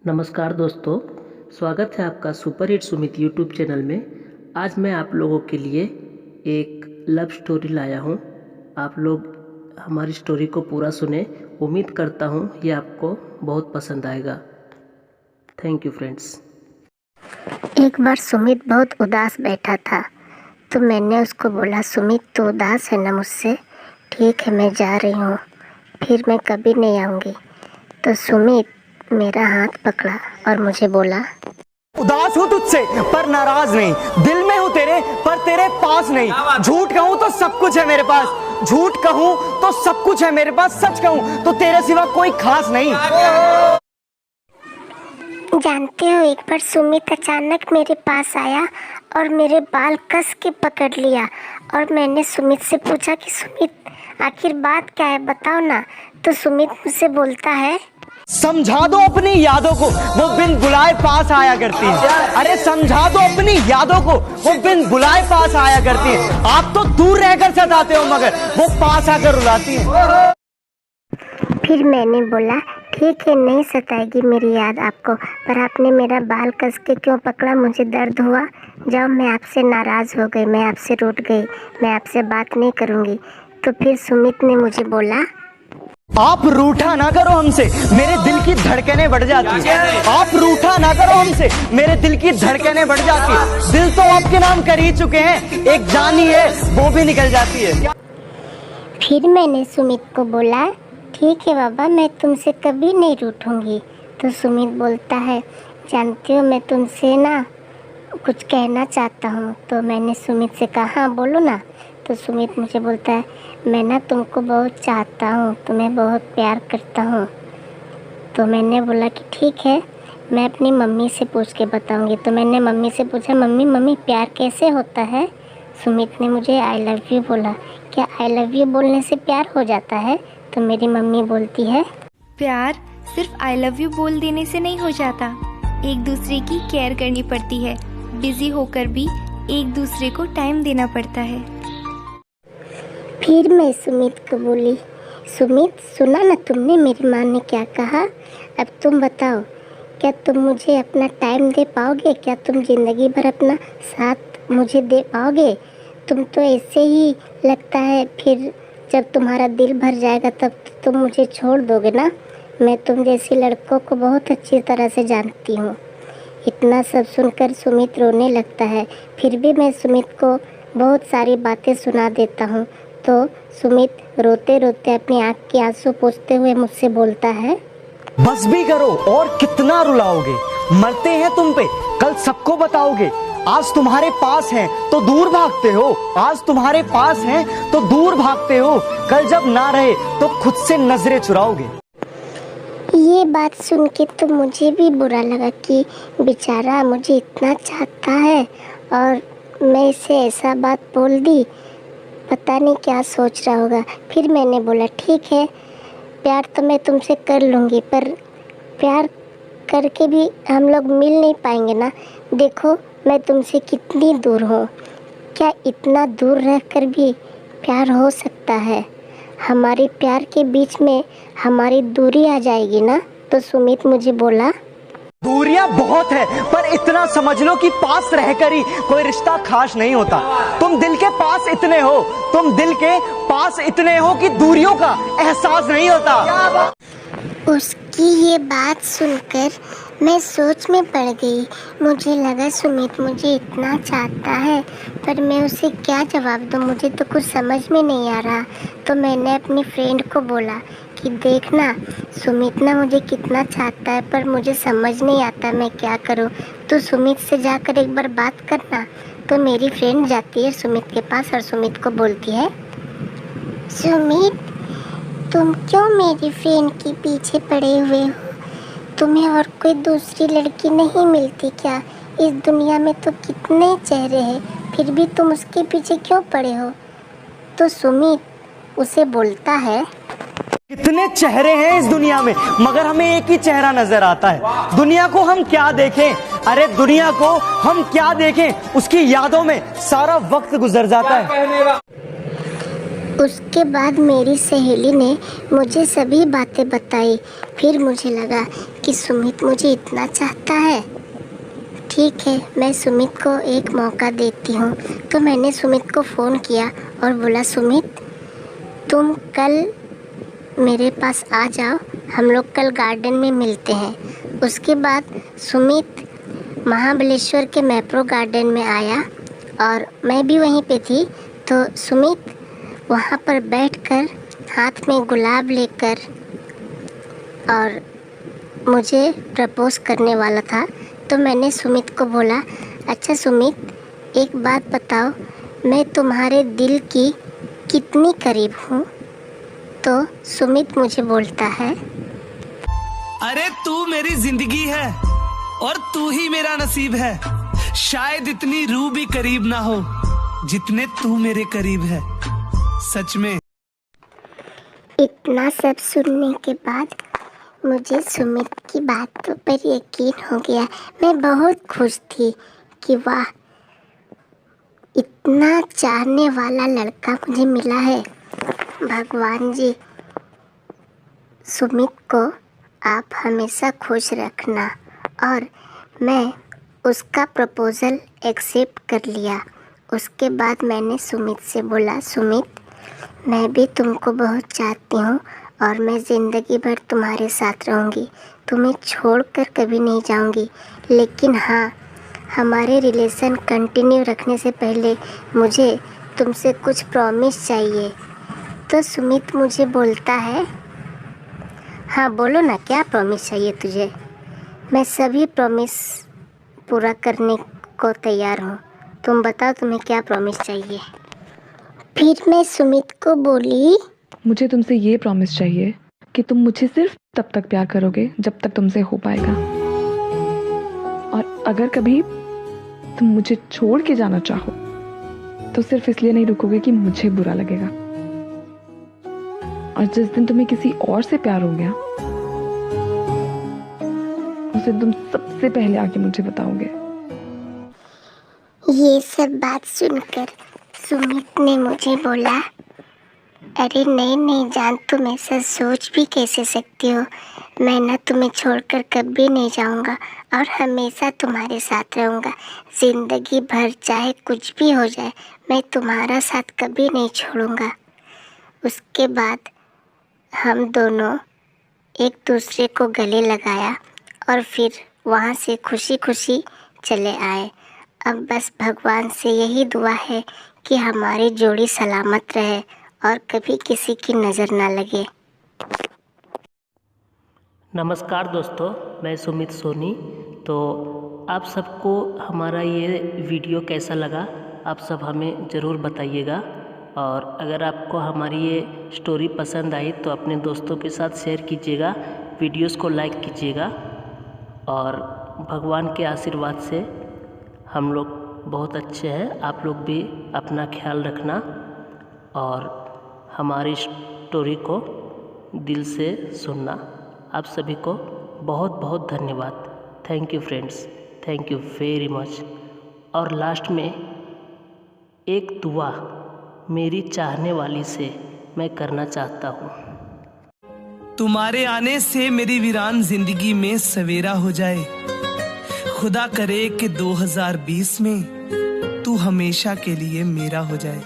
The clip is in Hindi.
नमस्कार दोस्तों, स्वागत है आपका super hit Sumit YouTube channel में। आज मैं आप लोगों के लिए एक लव स्टोरी लाया हूं। आप लोग हमारी स्टोरी को पूरा सुने। उम्मीद करता हूं ये आपको बहुत पसंद आएगा। Thank you friends. एक बार सुमित बहुत उदास बैठा था, तो मैंने उसको बोला, सुमित तू उदास है ना मुझसे? ठीक है, मैं जा रही हूँ, फिर मैं कभी नहीं आऊँगी। तो सुमित मेरा हाथ पकड़ा और मुझे बोला, उदास हूँ तुझसे पर नाराज नहीं, दिल में हूँ तेरे पर तेरे पास नहीं। झूठ कहूँ तो सब कुछ है मेरे पास, झूठ कहूँ तो सब कुछ है मेरे पास, सच कहूँ तो तेरे सिवा कोई खास नहीं। जानते हो, एक बार सुमित अचानक मेरे पास आया और मेरे बाल कस के पकड़ लिया और मैंने सुमित से पूछा कि सुमित आखिर बात क्या है, बताओ ना। तो सुमित मुझसे बोलता है, समझा दो अपनी यादों को, वो बिन बुलाए पास आया करती है। अरे समझा दो अपनी यादों को, वो बिन बुलाए पास आया करती है। आप तो दूर रहकर सताते हो मगर वो पास आकर रुलाती है। फिर मैंने बोला, ठीक है, नहीं सताएगी मेरी याद आपको, पर आपने मेरा बाल कस के क्यों पकड़ा? मुझे दर्द हुआ। जाओ, मैं आपसे नाराज़ हो गई, मैं आपसे रूठ गई, मैं आपसे बात नहीं करूँगी। तो फिर सुमित ने मुझे बोला, आप रूठा ना करो हमसे, मेरे दिल की धड़कनें बढ़ जाती है। आप रूठा ना करो हमसे, मेरे दिल की धड़कनें बढ़ जाती है। दिल तो आपके नाम कर ही चुके हैं, एक जान ही है वो भी निकल जाती है। फिर मैंने सुमित को बोला, ठीक है बाबा, मैं तुमसे कभी नहीं रूठूंगी। तो सुमित बोलता है, जानती हो मैं तुमसे ना कुछ कहना चाहता हूँ। तो मैंने सुमित से कहा, हाँ बोलो ना। तो सुमित मुझे बोलता है, मैं ना तुमको बहुत चाहता हूँ, तुम्हें बहुत प्यार करता हूँ। तो मैंने बोला कि ठीक है, मैं अपनी मम्मी से पूछ के बताऊँगी। तो मैंने मम्मी से पूछा, मम्मी प्यार कैसे होता है? सुमित ने मुझे आई लव यू बोला। क्या आई लव यू बोलने से प्यार हो जाता है? तो मेरी मम्मी बोलती है, प्यार सिर्फ आई लव यू बोल देने से नहीं हो जाता, एक दूसरे की केयर करनी पड़ती है, बिजी होकर भी एक दूसरे को टाइम देना पड़ता है। फिर मैं सुमित को बोली, सुमित सुना ना तुमने मेरी माँ ने क्या कहा? अब तुम बताओ, क्या तुम मुझे अपना टाइम दे पाओगे? क्या तुम ज़िंदगी भर अपना साथ मुझे दे पाओगे? तुम तो ऐसे ही लगता है, फिर जब तुम्हारा दिल भर जाएगा तब तुम मुझे छोड़ दोगे ना। मैं तुम जैसी लड़कों को बहुत अच्छी तरह से जानती हूँ। इतना सब सुनकर सुमित रोने लगता है। फिर भी मैं सुमित को बहुत सारी बातें सुना देता हूँ। तो सुमित रोते रोते अपनी आँख के आंसू पोंछते हुए मुझसे बोलता है, बस भी करो, और कितना रुलाओगे? मरते हैं तुम पे, कल सबको बताओगे। आज तुम्हारे पास हैं तो दूर भागते हो, आज तुम्हारे पास हैं तो दूर भागते हो, कल जब ना रहे तो खुद से नजरें चुराओगे। ये बात सुन के तो मुझे भी बुरा लगा कि बेचारा मुझे इतना चाहता है और मैं इसे ऐसा बात बोल दी। पता नहीं क्या सोच रहा होगा। फिर मैंने बोला, ठीक है, प्यार तो मैं तुमसे कर लूँगी, पर प्यार करके भी हम लोग मिल नहीं पाएंगे ना। देखो मैं तुमसे कितनी दूर हूँ, क्या इतना दूर रहकर भी प्यार हो सकता है? हमारे प्यार के बीच में हमारी दूरी आ जाएगी ना। तो सुमित मुझे बोला, दूरियां बहुत है, पर इतना समझ लो कि पास रहकर ही कोई रिश्ता खास नहीं होता। तुम दिल के पास इतने हो, तुम दिल के पास इतने हो कि दूरियों का एहसास नहीं होता। उसकी ये बात सुनकर मैं सोच में पड़ गई। मुझे लगा सुमित मुझे इतना चाहता है, पर मैं उसे क्या जवाब दूँ, मुझे तो कुछ समझ में नहीं आ रहा। तो मैंने अपनी फ्रेंड को बोला कि देखना, सुमित ना मुझे कितना चाहता है, पर मुझे समझ नहीं आता मैं क्या करूँ। तो सुमित से जाकर एक बार बात करना। तो मेरी फ्रेंड जाती है सुमित के पास और सुमित को बोलती है, सुमित तुम क्यों मेरी फ्रेंड के पीछे पड़े हुए हो? तुम्हें और कोई दूसरी लड़की नहीं मिलती क्या? इस दुनिया में तो कितने चेहरे हैं, फिर भी तुम उसके पीछे क्यों पड़े हो? तो सुमित उसे बोलता है, कितने चेहरे हैं इस दुनिया में, मगर हमें एक ही चेहरा नजर आता है। दुनिया को हम क्या देखें? अरे दुनिया को हम क्या देखें, उसकी यादों में सारा वक्त गुजर जाता है। उसके बाद मेरी सहेली ने मुझे सभी बातें बताई। फिर मुझे लगा कि सुमित मुझे इतना चाहता है। ठीक है, मैं सुमित को एक मौका देती हूँ। तो मैंने सुमित को फ़ोन किया और बोला, सुमित तुम कल मेरे पास आ जाओ, हम लोग कल गार्डन में मिलते हैं। उसके बाद सुमित महाबलेश्वर के मैप्रो गार्डन में आया और मैं भी वहीं पे थी। तो सुमित वहाँ पर बैठकर हाथ में गुलाब लेकर और मुझे प्रपोज़ करने वाला था। तो मैंने सुमित को बोला, अच्छा सुमित, एक बात बताओ, मैं तुम्हारे दिल की कितनी करीब हूँ? तो सुमित मुझे बोलता है, अरे तू मेरी जिंदगी है और तू ही मेरा नसीब है। शायद इतनी रूह भी करीब ना हो जितने तू मेरे करीब है, सच में। इतना सब सुनने के बाद मुझे सुमित की बातों पर यकीन हो गया। मैं बहुत खुश थी कि वाह, इतना चाहने वाला लड़का मुझे मिला है। भगवान जी, सुमित को आप हमेशा खुश रखना। और मैं उसका प्रपोज़ल एक्सेप्ट कर लिया। उसके बाद मैंने सुमित से बोला, सुमित मैं भी तुमको बहुत चाहती हूँ और मैं ज़िंदगी भर तुम्हारे साथ रहूँगी, तुम्हें छोड़कर कभी नहीं जाऊँगी। लेकिन हाँ, हमारे रिलेशन कंटिन्यू रखने से पहले मुझे तुमसे कुछ प्रॉमिस चाहिए। तो सुमित मुझे बोलता है, हाँ बोलो ना, क्या प्रॉमिस चाहिए तुझे? मैं सभी प्रॉमिस पूरा करने को तैयार हूँ, तुम बताओ तुम्हें क्या प्रॉमिस चाहिए। फिर मैं सुमित को बोली, मुझे तुमसे ये प्रॉमिस चाहिए कि तुम मुझे सिर्फ तब तक प्यार करोगे जब तक तुमसे हो पाएगा, और अगर कभी तुम मुझे छोड़ के जाना चाहो तो सिर्फ इसलिए नहीं रुकोगे कि मुझे बुरा लगेगा। और जिस दिन तुम्हें किसी और से प्यार हो गया उसे तुम सबसे पहले आके मुझे बताओगे। ये सब बात सुनकर सुमित ने मुझे बोला, अरे नहीं नहीं जान, तुम ऐसा सोच भी कैसे सकती हो? मैं ना तुम्हें छोड़कर कभी नहीं जाऊंगा और हमेशा तुम्हारे साथ रहूंगा। ज़िंदगी भर चाहे कुछ भी हो जाए, मैं तुम्हारा साथ कभी नहीं छोड़ूंगा। उसके बाद हम दोनों एक दूसरे को गले लगाया और फिर वहाँ से खुशी खुशी चले आए। अब बस भगवान से यही दुआ है कि हमारी जोड़ी सलामत रहे और कभी किसी की नज़र ना लगे। नमस्कार दोस्तों, मैं सुमित सोनी। तो आप सबको हमारा ये वीडियो कैसा लगा, आप सब हमें ज़रूर बताइएगा। और अगर आपको हमारी ये स्टोरी पसंद आई तो अपने दोस्तों के साथ शेयर कीजिएगा, वीडियोस को लाइक कीजिएगा। और भगवान के आशीर्वाद से हम लोग बहुत अच्छे हैं। आप लोग भी अपना ख्याल रखना और हमारी स्टोरी को दिल से सुनना। आप सभी को बहुत बहुत धन्यवाद। Thank you friends, thank you very much. और लास्ट में एक दुआ मेरी चाहने वाली से मैं करना चाहता हूँ। तुम्हारे आने से मेरी वीरान जिंदगी में सवेरा हो जाए। खुदा करे कि 2020 में तू हमेशा के लिए मेरा हो जाए।